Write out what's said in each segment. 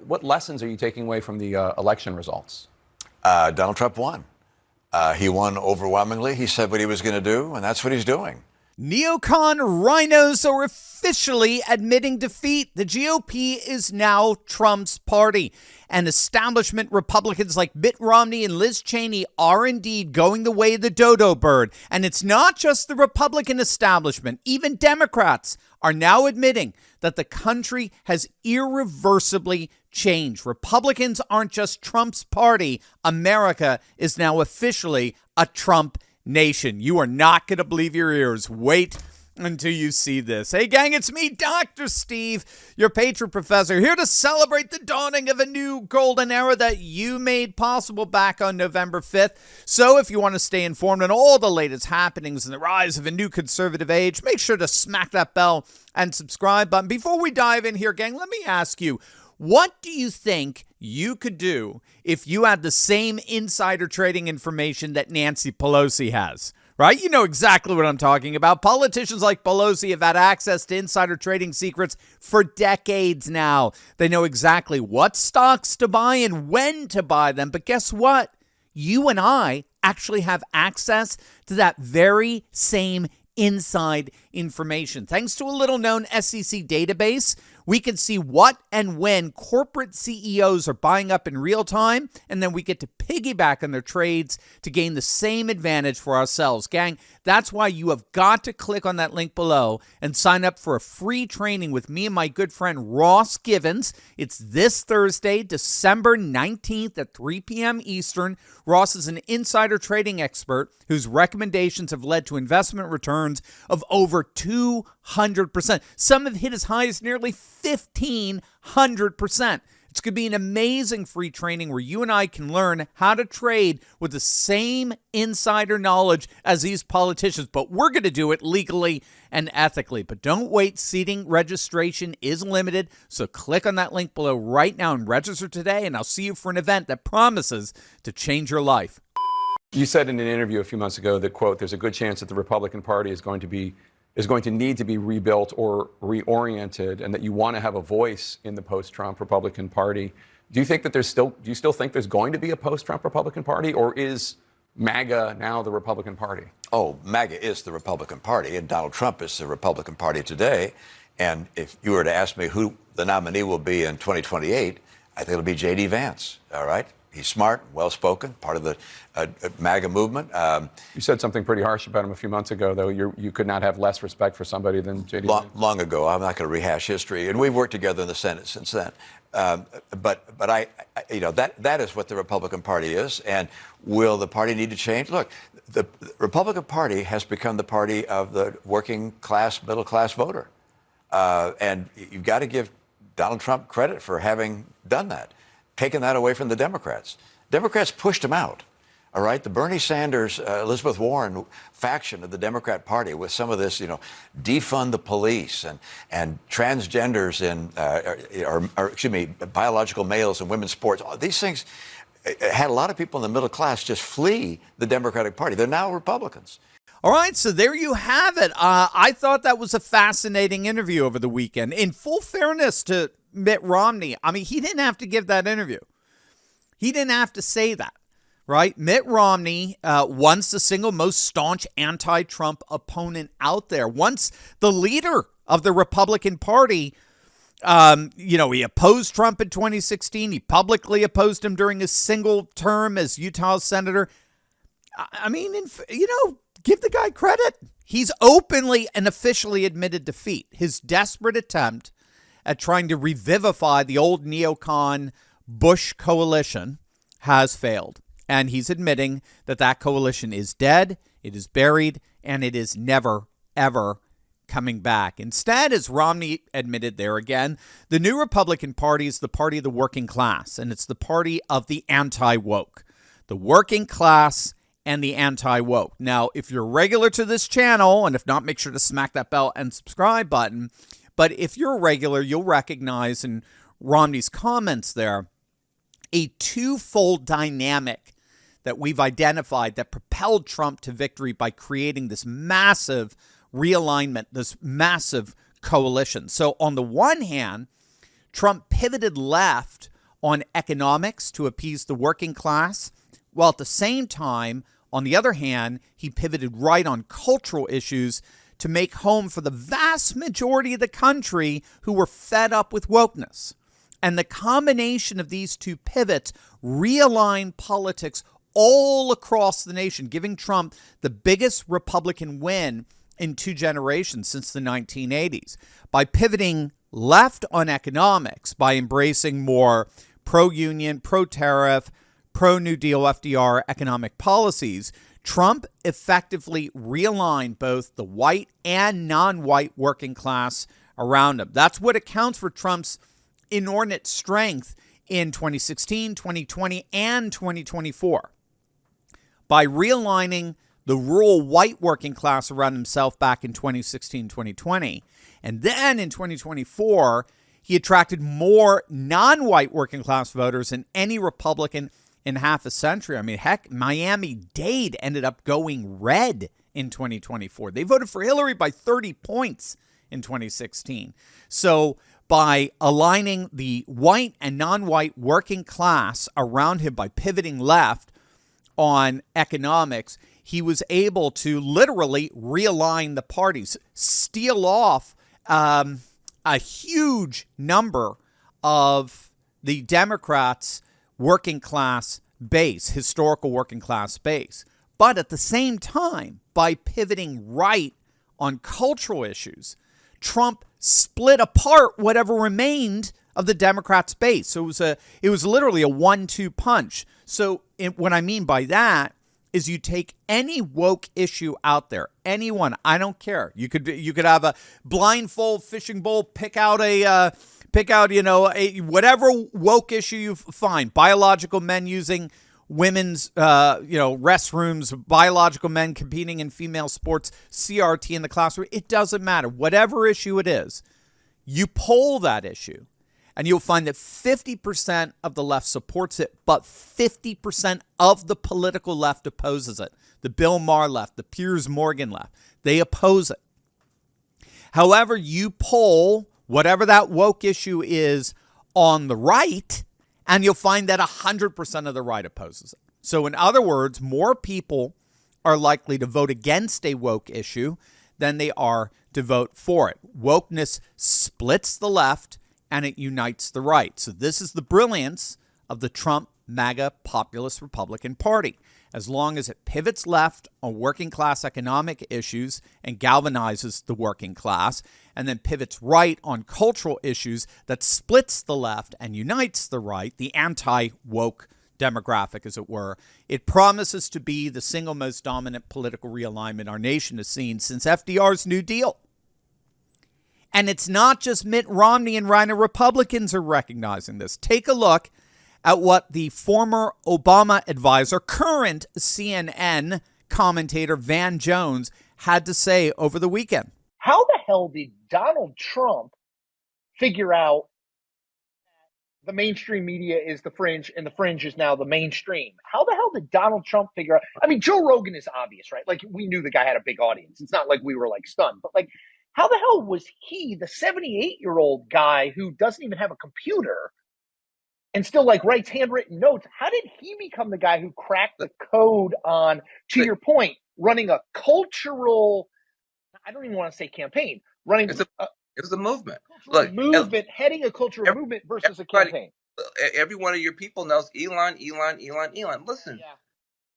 what lessons are you taking away from the election results? Donald Trump won. He won overwhelmingly. He said what he was going to do, and that's what he's doing. Neocon rhinos are officially admitting defeat. The GOP is now Trump's party. And establishment Republicans like Mitt Romney and Liz Cheney are indeed going the way of the dodo bird. And it's not just the Republican establishment. Even Democrats are now admitting that the country has irreversibly changed. Republicans aren't just Trump's party. America is now officially a Trump nation. You are not going to believe your ears. Wait until you see this. Hey, gang, it's me, Dr. Steve, your patron professor, here to celebrate the dawning of a new golden era that you made possible back on November 5th. So if you want to stay informed on all the latest happenings and the rise of a new conservative age, make sure to smack that bell and subscribe button. Before we dive in here, gang, let me ask you, what do you think you could do if you had the same insider trading information that Nancy Pelosi has? Right? You know exactly what I'm talking about. Politicians like Pelosi have had access to insider trading secrets for decades now. They know exactly what stocks to buy and when to buy them. But guess what? You and I actually have access to that very same inside information. Thanks to a little-known SEC database, we can see what and when corporate CEOs are buying up in real time, and then we get to piggyback on their trades to gain the same advantage for ourselves. Gang, that's why you have got to click on that link below and sign up for a free training with me and my good friend Ross Givens. It's this Thursday, December 19th at 3 p.m. Eastern. Ross is an insider trading expert whose recommendations have led to investment returns of over 200%. Some have hit as high as nearly 1,500%. It's going to be an amazing free training where you and I can learn how to trade with the same insider knowledge as these politicians, but we're going to do it legally and ethically. But don't wait. Seating registration is limited, so click on that link below right now and register today, and I'll see you for an event that promises to change your life. You said in an interview a few months ago that, quote, there's a good chance that the Republican Party is going to need to be rebuilt or reoriented, and that you want to have a voice in the post-Trump Republican Party. Do you think that do you still think there's going to be a post-Trump Republican Party, or is MAGA now the Republican Party? Oh, MAGA is the Republican Party, and Donald Trump is the Republican Party today. And if you were to ask me who the nominee will be in 2028, I think it'll be J.D. Vance, all right? He's smart, well-spoken, part of the MAGA movement. You said something pretty harsh about him a few months ago, though. You could not have less respect for somebody than J.D. Vance. Long ago. I'm not going to rehash history. And we've worked together in the Senate since then. But that is what the Republican Party is. And will the party need to change? Look, the Republican Party has become the party of the working class, middle class voter. And you've got to give Donald Trump credit for having done that. Taken that away from the Democrats. Democrats pushed him out. All right, the Bernie Sanders, Elizabeth Warren faction of the Democrat Party with some of this, defund the police and transgenders and, biological males in women's sports. These things had a lot of people in the middle class just flee the Democratic Party. They're now Republicans. All right, so there you have it. I thought that was a fascinating interview over the weekend. In full fairness to Mitt Romney, I mean, he didn't have to give that interview. He didn't have to say that, right? Mitt Romney, once the single most staunch anti-Trump opponent out there, once the leader of the Republican Party, he opposed Trump in 2016. He publicly opposed him during his single term as Utah senator. I mean, give the guy credit. He's openly and officially admitted defeat. His desperate attempt at trying to revivify the old neocon Bush coalition has failed. And he's admitting that that coalition is dead, it is buried, and it is never, ever coming back. Instead, as Romney admitted there again, the new Republican Party is the party of the working class, and it's the party of the anti-woke. The working class and the anti-woke. Now, if you're regular to this channel, and if not, make sure to smack that bell and subscribe button. But if you're a regular, you'll recognize in Romney's comments there a twofold dynamic that we've identified that propelled Trump to victory by creating this massive realignment, this massive coalition. So on the one hand, Trump pivoted left on economics to appease the working class, while at the same time, on the other hand, he pivoted right on cultural issues to make home for the vast majority of the country who were fed up with wokeness. And the combination of these two pivots realigned politics all across the nation, giving Trump the biggest Republican win in 2 generations since the 1980s. By pivoting left on economics, by embracing more pro-union, pro-tariff, pro-New Deal FDR economic policies, Trump effectively realigned both the white and non-white working class around him. That's what accounts for Trump's inordinate strength in 2016, 2020, and 2024. By realigning the rural white working class around himself back in 2016, 2020, and then in 2024, he attracted more non-white working class voters than any Republican in half a century. I mean, heck, Miami-Dade ended up going red in 2024. They voted for Hillary by 30 points in 2016. So by aligning the white and non-white working class around him by pivoting left on economics, he was able to literally realign the parties, steal off a huge number of the Democrats' working class base, historical working class base. But at the same time, by pivoting right on cultural issues, Trump split apart whatever remained of the Democrats' base. So it was literally a 1-2 punch. So what I mean by that is you take any woke issue out there, anyone, I don't care. You could have a blindfold fishing bowl, pick out whatever woke issue you find. Biological men using women's restrooms, biological men competing in female sports, CRT in the classroom. It doesn't matter. Whatever issue it is, you poll that issue, and you'll find that 50% of the left supports it, but 50% of the political left opposes it. The Bill Maher left, the Piers Morgan left, they oppose it. However, you poll whatever that woke issue is on the right, and you'll find that 100% of the right opposes it. So in other words, more people are likely to vote against a woke issue than they are to vote for it. Wokeness splits the left and it unites the right. So this is the brilliance of the Trump MAGA populist Republican Party. As long as it pivots left on working class economic issues and galvanizes the working class, and then pivots right on cultural issues that splits the left and unites the right, the anti-woke demographic, as it were, it promises to be the single most dominant political realignment our nation has seen since FDR's New Deal. And it's not just Mitt Romney and Rhino Republicans are recognizing this. Take a look at what the former Obama advisor, current CNN commentator Van Jones had to say over the weekend. How the hell did Donald Trump figure out the mainstream media is the fringe and the fringe is now the mainstream? How the hell did Donald Trump figure out? I mean, Joe Rogan is obvious, right? Like, we knew the guy had a big audience. It's not like we were like stunned, but like, how the hell was he, the 78-year-old guy who doesn't even have a computer and still like writes handwritten notes? How did he become the guy who cracked the code on, to your point, running a cultural, I don't even want to say campaign, running it was a movement. Look, heading a cultural movement versus a campaign. Every one of your people knows Elon. Listen.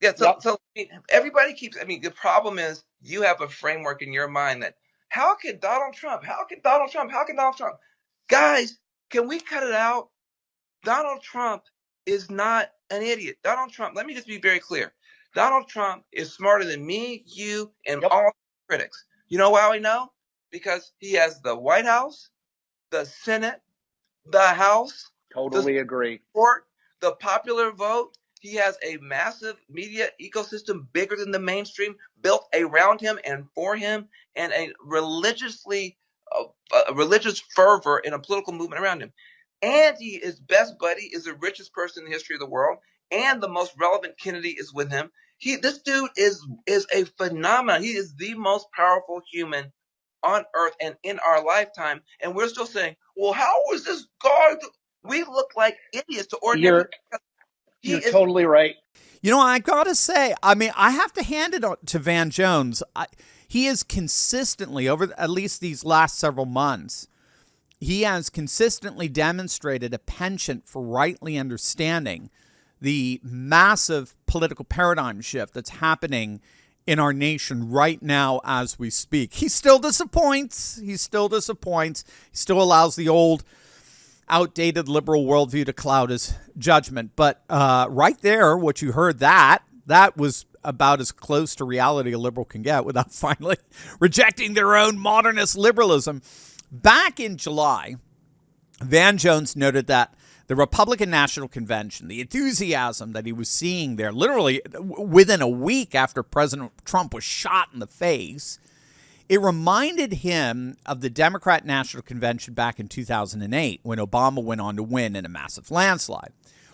Yeah, so I mean, everybody keeps, I mean, the problem is you have a framework in your mind that how can Donald Trump? Guys, can we cut it out? Donald Trump is not an idiot. Donald Trump, let me just be very clear. Donald Trump is smarter than me, you, and all critics. You know how I know? Because he has the White House, the Senate, the House. Totally agree. The popular vote. He has a massive media ecosystem bigger than the mainstream built around him and for him, and a religious fervor in a political movement around him. And his best buddy is the richest person in the history of the world, and the most relevant Kennedy is with him. This dude is a phenomenon. He is the most powerful human on earth and in our lifetime. And we're still saying, well, how was this guy? We look like idiots to ordinary people. You're totally right. You know, I got to say, I mean, I have to hand it to Van Jones. He is consistently, over at least these last several months, he has consistently demonstrated a penchant for rightly understanding the massive political paradigm shift that's happening in our nation right now as we speak. He still disappoints. He still allows the old, outdated liberal worldview to cloud his judgment. But right there, what you heard, that was about as close to reality a liberal can get without finally rejecting their own modernist liberalism. Back in July, Van Jones noted that the Republican National Convention, the enthusiasm that he was seeing there, literally within a week after President Trump was shot in the face, it reminded him of the Democrat National Convention back in 2008 when Obama went on to win in a massive landslide.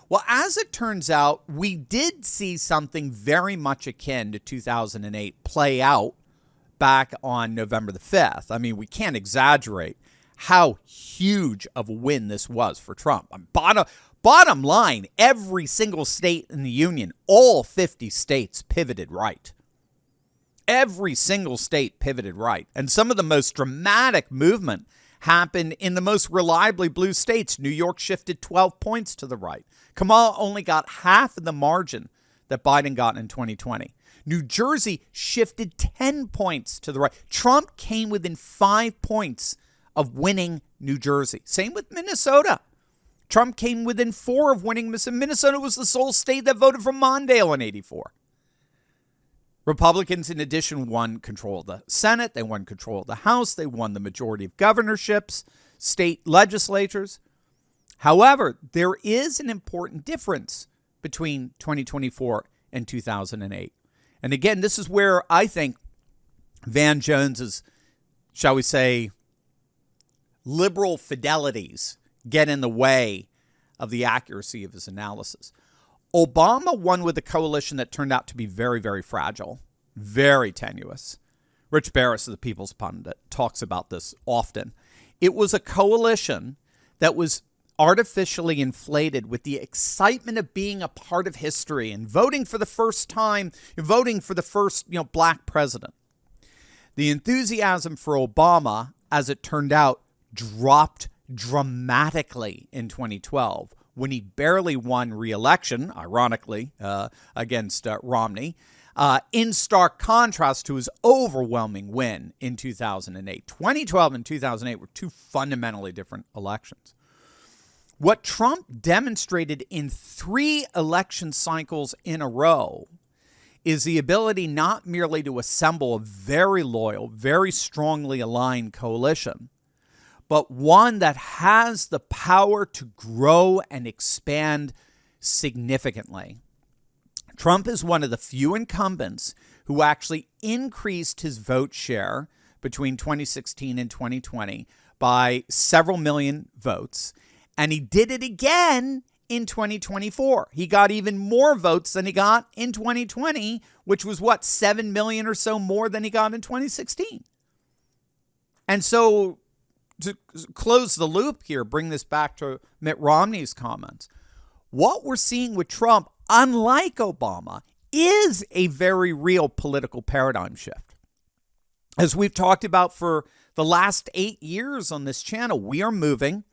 Well, as it turns out, we did see something very much akin to 2008 play out back on November the 5th. I mean, we can't exaggerate how huge of a win this was for Trump. Bottom line, every single state in the union, all 50 states pivoted right. Every single state pivoted right. And some of the most dramatic movement happened in the most reliably blue states. New York shifted 12 points to the right. Kamala only got half of the margin that Biden got in 2020. New Jersey shifted 10 points to the right. Trump came within 5 points of winning New Jersey. Same with Minnesota. Trump came within 4 of winning Minnesota. Minnesota was the sole state that voted for Mondale in 84. Republicans, in addition, won control of the Senate. They won control of the House. They won the majority of governorships, state legislatures. However, there is an important difference between 2024 and 2008. And again, this is where I think Van Jones's, shall we say, liberal fidelities get in the way of the accuracy of his analysis. Obama won with a coalition that turned out to be very, very fragile, very tenuous. Rich Barris of the People's Pundit talks about this often. It was a coalition that was artificially inflated with the excitement of being a part of history and voting for the first time, voting for the first, black president. The enthusiasm for Obama, as it turned out, dropped dramatically in 2012 when he barely won re-election, ironically, against Romney, in stark contrast to his overwhelming win in 2008. 2012 and 2008 were two fundamentally different elections. What Trump demonstrated in 3 election cycles in a row is the ability not merely to assemble a very loyal, very strongly aligned coalition, but one that has the power to grow and expand significantly. Trump is one of the few incumbents who actually increased his vote share between 2016 and 2020 by several million votes. And he did it again in 2024. He got even more votes than he got in 2020, which was 7 million or so more than he got in 2016. And so to close the loop here, bring this back to Mitt Romney's comments. What we're seeing with Trump, unlike Obama, is a very real political paradigm shift. As we've talked about for the last 8 years on this channel, we are moving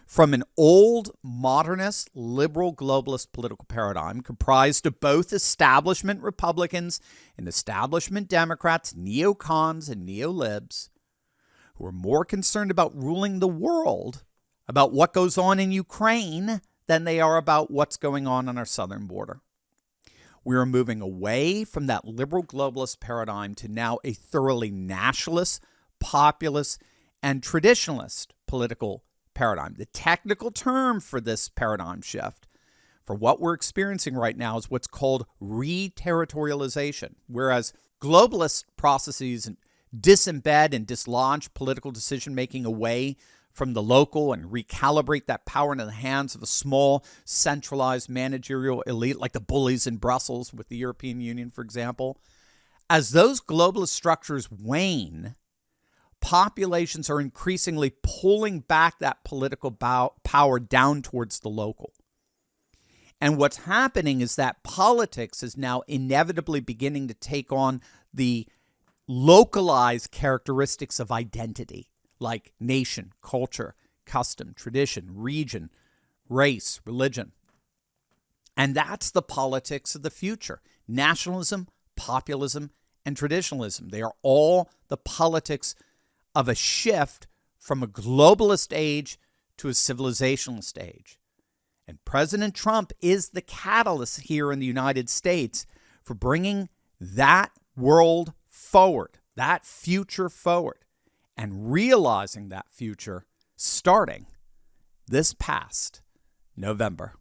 from an old, modernist, liberal, globalist political paradigm comprised of both establishment Republicans and establishment Democrats, neocons and neolibs, who are more concerned about ruling the world, about what goes on in Ukraine, than they are about what's going on our southern border. We are moving away from that liberal globalist paradigm to now a thoroughly nationalist, populist, and traditionalist political paradigm. The technical term for this paradigm shift, for what we're experiencing right now, is what's called re-territorialization, whereas globalist processes disembed and dislodge political decision-making away from the local and recalibrate that power into the hands of a small, centralized managerial elite like the bullies in Brussels with the European Union, for example. As those globalist structures wane, populations are increasingly pulling back that political power down towards the local. And what's happening is that politics is now inevitably beginning to take on the localized characteristics of identity, like nation, culture, custom, tradition, region, race, religion. And that's the politics of the future. Nationalism, populism, and traditionalism. They are all the politics of a shift from a globalist age to a civilizationalist age. And President Trump is the catalyst here in the United States for bringing that world forward, that future forward, and realizing that future starting this past November.